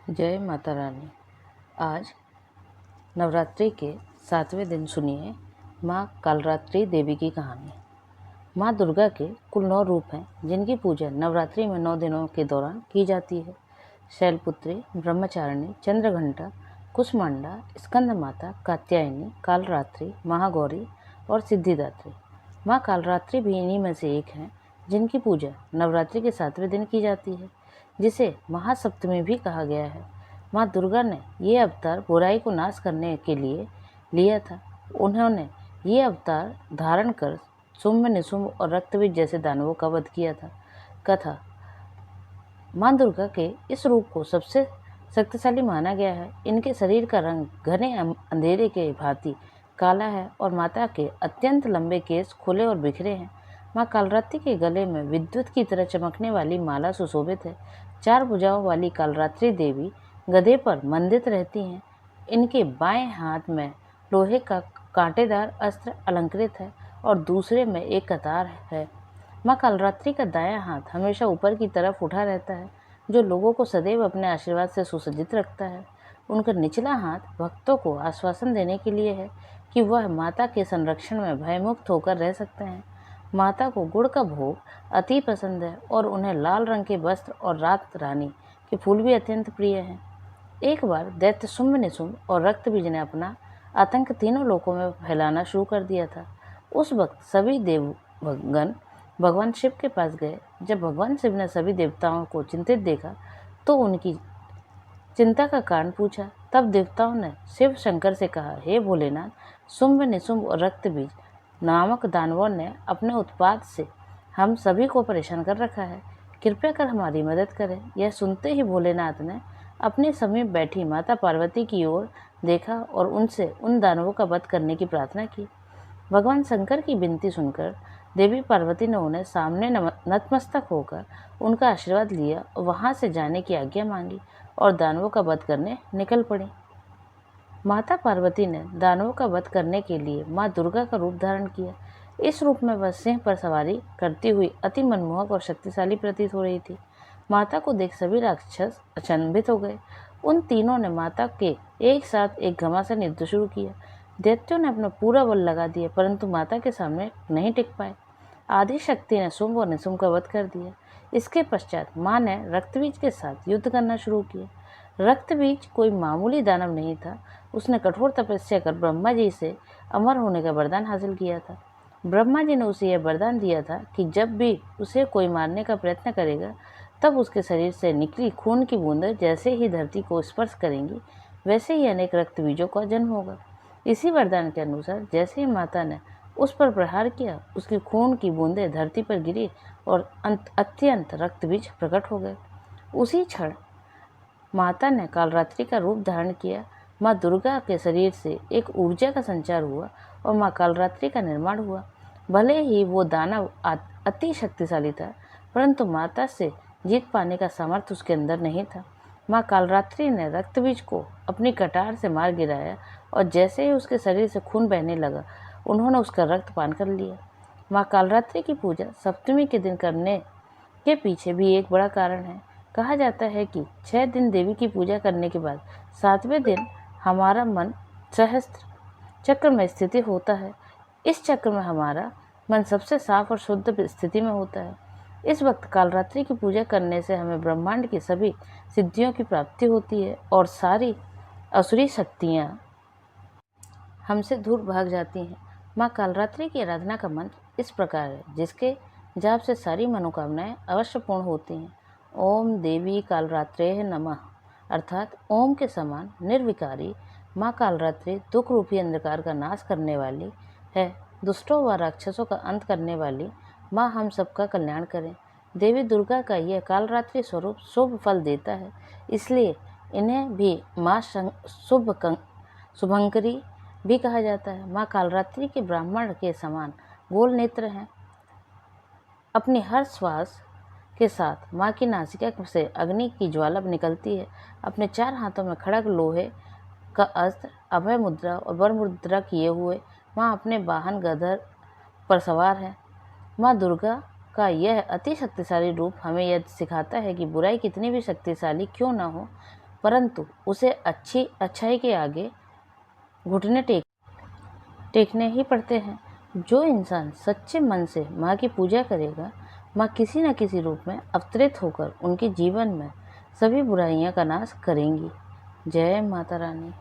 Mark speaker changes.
Speaker 1: जय माता रानी। आज नवरात्रि के 7वें दिन सुनिए माँ कालरात्रि देवी की कहानी। माँ दुर्गा के कुल 9 रूप हैं जिनकी पूजा नवरात्रि में 9 दिनों के दौरान की जाती है। शैलपुत्री, ब्रह्मचारिणी, चंद्रघंटा, कुष्मांडा, स्कंद माता, कात्यायनी, कालरात्रि, महागौरी और सिद्धिदात्री। माँ कालरात्रि भी इन्हीं में से एक हैं जिनकी पूजा नवरात्रि के 7वें दिन की जाती है, जिसे महासप्तमी भी कहा गया है। माँ दुर्गा ने ये अवतार बुराई को नाश करने के लिए लिया था। उन्होंने ये अवतार धारण कर शुंभ, निशुंभ और रक्तबीज जैसे दानवों का वध किया था। कथा। माँ दुर्गा के इस रूप को सबसे शक्तिशाली माना गया है। इनके शरीर का रंग घने अंधेरे के भांति काला है और माता के अत्यंत लंबे केस खुले और बिखरे हैं। माँ कालरात्रि के गले में विद्युत की तरह चमकने वाली माला सुशोभित है। 4 भुजाओं वाली कालरात्रि देवी गधे पर मंडित रहती हैं। इनके बाएं हाथ में लोहे का कांटेदार अस्त्र अलंकृत है और दूसरे में एक कतार है। माँ कालरात्रि का दायां हाथ हमेशा ऊपर की तरफ उठा रहता है, जो लोगों को सदैव अपने आशीर्वाद से सुसज्जित रखता है। उनका निचला हाथ भक्तों को आश्वासन देने के लिए है कि वह माता के संरक्षण में भयमुक्त होकर रह सकते हैं। माता को गुड़ का भोग अति पसंद है और उन्हें लाल रंग के वस्त्र और रात रानी के फूल भी अत्यंत प्रिय हैं। एक बार दैत्य शुंभ, निशुंभ और रक्तबीज ने अपना आतंक तीनों लोकों में फैलाना शुरू कर दिया था। उस वक्त सभी देवगण भगवान शिव के पास गए। जब भगवान शिव ने सभी देवताओं को चिंतित देखा तो उनकी चिंता का कारण पूछा। तब देवताओं ने शिव शंकर से कहा, हे भोलेनाथ, शुंभ, निशुंभ और रक्तबीज नामक दानवों ने अपने उत्पात से हम सभी को परेशान कर रखा है। कृपया कर हमारी मदद करें। यह सुनते ही भोलेनाथ ने अपने समीप बैठी माता पार्वती की ओर देखा और उनसे उन दानवों का वध करने की प्रार्थना की। भगवान शंकर की विनती सुनकर देवी पार्वती ने उन्हें सामने नतमस्तक होकर उनका आशीर्वाद लिया और वहां से जाने की आज्ञा मांगी और दानवों का वध करने निकल पड़ी। माता पार्वती ने दानवों का वध करने के लिए माँ दुर्गा का रूप धारण किया। इस रूप में वह सिंह पर सवारी करती हुई अति मनमोहक और शक्तिशाली प्रतीत हो रही थी। माता को देख सभी राक्षस अचंभित हो गए। उन तीनों ने माता के एक साथ एक घमासान युद्ध शुरू किया। दैत्यों ने अपना पूरा बल लगा दिया, परंतु माता के सामने नहीं टिक पाए। आदि शक्ति ने शुंभ और निशुंभ का वध कर दिया। इसके पश्चात माँ ने रक्तबीज के साथ युद्ध करना शुरू किया। रक्तबीज कोई मामूली दानव नहीं था। उसने कठोर तपस्या कर ब्रह्मा जी से अमर होने का वरदान हासिल किया था। ब्रह्मा जी ने उसे यह वरदान दिया था कि जब भी उसे कोई मारने का प्रयत्न करेगा, तब उसके शरीर से निकली खून की बूंदें जैसे ही धरती को स्पर्श करेंगी, वैसे ही अनेक रक्तबीजों का जन्म होगा। इसी वरदान के अनुसार जैसे ही माता ने उस पर प्रहार किया, उसकी खून की बूंदें धरती पर गिरी और अत्यंत रक्तबीज प्रकट हो गए। उसी क्षण माता ने कालरात्रि का रूप धारण किया। माँ दुर्गा के शरीर से एक ऊर्जा का संचार हुआ और माँ कालरात्रि का निर्माण हुआ। भले ही वो दानव अति शक्तिशाली था, परंतु माता से जीत पाने का सामर्थ्य उसके अंदर नहीं था। माँ कालरात्रि ने रक्तबीज को अपनी कटार से मार गिराया और जैसे ही उसके शरीर से खून बहने लगा, उन्होंने उसका रक्त पान कर लिया। माँ कालरात्रि की पूजा सप्तमी के दिन करने के पीछे भी एक बड़ा कारण है। कहा जाता है कि 6 दिन देवी की पूजा करने के बाद 7वें दिन हमारा मन सहस्त्र चक्र में स्थिति होता है। इस चक्र में हमारा मन सबसे साफ और शुद्ध स्थिति में होता है। इस वक्त कालरात्रि की पूजा करने से हमें ब्रह्मांड की सभी सिद्धियों की प्राप्ति होती है और सारी असुरी शक्तियाँ हमसे दूर भाग जाती हैं। माँ कालरात्रि की आराधना का मंत्र इस प्रकार है, जिसके जाप से सारी मनोकामनाएं अवश्य पूर्ण होती हैं। ओम देवी कालरात्रेः नमः, अर्थात ओम के समान निर्विकारी माँ कालरात्रि दुख रूपी अंधकार का नाश करने वाली है। दुष्टों व राक्षसों का अंत करने वाली माँ हम सबका कल्याण करें। देवी दुर्गा का यह कालरात्रि स्वरूप शुभ फल देता है, इसलिए इन्हें भी माँ शुभंकरी भी कहा जाता है। माँ कालरात्रि के ब्राह्मण के समान गोल नेत्र हैं। अपनी हर श्वास के साथ माँ की नासिका से अग्नि की ज्वाला निकलती है। अपने 4 हाथों में खड़ग, लोहे का अस्त्र, अभय मुद्रा और वर मुद्रा किए हुए माँ अपने वाहन गधर पर सवार है। माँ दुर्गा का यह अति शक्तिशाली रूप हमें यह सिखाता है कि बुराई कितनी भी शक्तिशाली क्यों न हो, परंतु उसे अच्छाई के आगे घुटने टेकने ही पड़ते हैं। जो इंसान सच्चे मन से माँ की पूजा करेगा, माँ किसी न किसी रूप में अवतरित होकर उनके जीवन में सभी बुराइयां का नाश करेंगी। जय माता रानी।